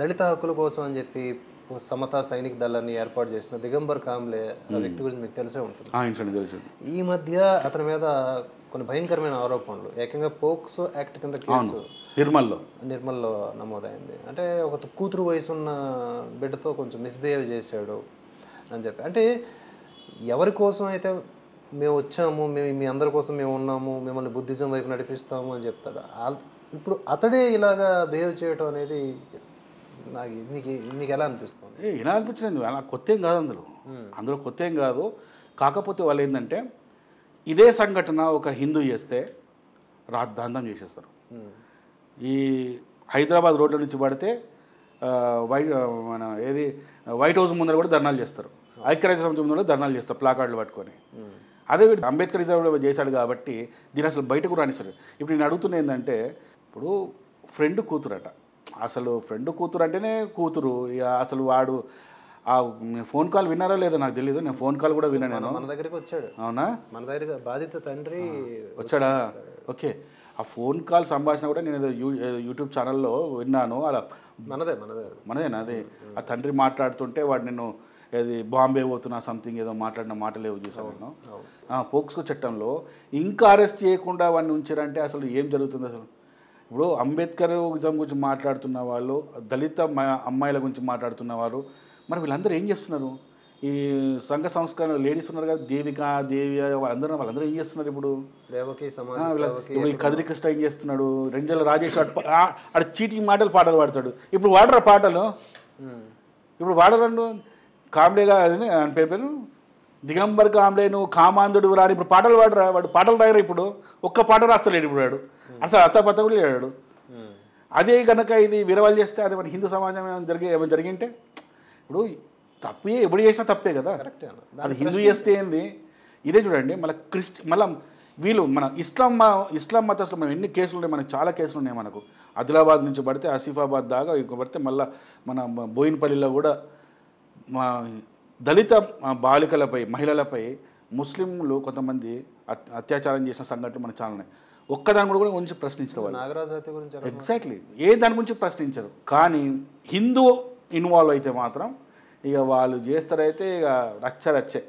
దళిత హక్కుల కోసం అని చెప్పి సమతా సైనిక దళాన్ని ఏర్పాటు చేసిన దిగంబర్ కాంబ్లే ఆ వ్యక్తి గురించి మీకు తెలిసే ఉంటుంది. ఈ మధ్య అతని మీద కొన్ని భయంకరమైన ఆరోపణలు, ఏకంగా పోక్సో యాక్ట్ కింద కేసు నిర్మల్లో నమోదైంది. అంటే ఒక కూతురు వయసున్న బిడ్డతో కొంచెం మిస్బిహేవ్ చేశాడు అని చెప్పి. అంటే ఎవరి కోసం అయితే మేము వచ్చాము, మేము మీ అందరి కోసం మేము ఉన్నాము, మిమ్మల్ని బుద్ధిజం వైపు నడిపిస్తాము అని చెప్తాడు. ఇప్పుడు అతడే ఇలాగా బిహేవ్ చేయడం అనేది నాకు మీకు ఎలా అనిపిస్తుంది? ఎలా అనిపించలేదు, అలా కొత్త ఏం కాదు అందులో కొత్త ఏం కాదు. కాకపోతే వాళ్ళు ఏంటంటే ఇదే సంఘటన ఒక హిందూ చేస్తే రాద్ధాంతం చేసేస్తారు. ఈ హైదరాబాద్ రోడ్ల నుంచి పడితే వైట్ హౌస్ ముందర కూడా ధర్నాలు చేస్తారు, ఐక్యరాజ్య సమితి ముందర ధర్నాలు చేస్తారు ప్లాకార్డులు పట్టుకొని. అదే అంబేద్కర్ రిజర్వ్ చేశాడు కాబట్టి దీని అసలు బయటకు రానిస్తారు. ఇప్పుడు నేను అడుగుతున్నా ఏంటంటే, ఇప్పుడు ఫ్రెండ్ కూతురట, అసలు ఫ్రెండ్ కూతురు అంటేనే కూతురు. ఇక అసలు వాడు ఆ ఫోన్ కాల్ విన్నారో లేదో నాకు తెలియదు, నేను ఫోన్ కాల్ కూడా విన్నా. నేను మన దగ్గరికి వచ్చాడు. అవునా? మన దగ్గర బాధిత తండ్రి వచ్చాడా? ఓకే. ఆ ఫోన్ కాల్ సంభాషణ కూడా నేను యూట్యూబ్ ఛానల్లో విన్నాను. అలా మనదేనా అది? ఆ తండ్రి మాట్లాడుతుంటే వాడు నేను అది బాంబే పోతున్నా సంథింగ్ ఏదో మాట్లాడిన మాటలేవు చూసాను నేను. పోక్సో చట్టంలో ఇంకా అరెస్ట్ చేయకుండా వాడిని ఉంచారంటే అసలు ఏం జరుగుతుంది అసలు? ఇప్పుడు అంబేద్కర్ గురించి మాట్లాడుతున్న వాళ్ళు, దళిత అమ్మాయిల గురించి మాట్లాడుతున్న వారు, మరి వీళ్ళందరూ ఏం చేస్తున్నారు? ఈ సంఘ సంస్కరణ లేడీస్ ఉన్నారు కదా, దేవిక దేవి వాళ్ళందరూ ఏం చేస్తున్నారు? ఇప్పుడు ఇప్పుడు ఈ కదిరి కృష్ణ ఏం చేస్తున్నాడు? రెండేళ్ళ రాజేష్ ఆడ చీటింగ్ పాటలు పాడతాడు. ఇప్పుడు వాడరా పాటలు? ఇప్పుడు వాడరండు. కాంబ్లేగా అది పేరు దిగంబర్ కాంబ్లే, నువ్వు కామాంధుడు రాని ఇప్పుడు పాటలు వాడరా? వాడు పాటలు రాయరా? ఇప్పుడు ఒక్క పాట రాస్తలేడు ఇప్పుడు వాడు, అసలు అత్తపత్త కూడా లేడు. అదే కనుక ఇది విరవాలు చేస్తే అది మన హిందూ సమాజం ఏమైనా జరిగింటే, ఇప్పుడు తప్పే ఎప్పుడు చేసినా తప్పే కదా. అది హిందూ చేస్తే ఏంది? ఇదే చూడండి, మళ్ళీ వీళ్ళు మన ఇస్లాం మతస్థులు మనం ఎన్ని కేసులు ఉన్నాయి, మనకు చాలా కేసులు ఉన్నాయి. మనకు ఆదిలాబాద్ నుంచి పడితే ఆసిఫాబాద్ దాకా పడితే మళ్ళీ మన బోయినపల్లిలో కూడా మా దళిత బాలికలపై మహిళలపై ముస్లింలు కొంతమంది అత్యాచారం చేసిన సంఘటనలు మనకు చాలా ఉన్నాయి. ఒక్కదాని కూడా గురించి ప్రశ్నించరు వాళ్ళు. నాగరాజు గురించి ఎగ్జాక్ట్లీ ఏ దాని గురించి ప్రశ్నించరు. కానీ హిందూ ఇన్వాల్వ్ అయితే మాత్రం ఇక వాళ్ళు చేస్తారైతే ఇక రచ్చే.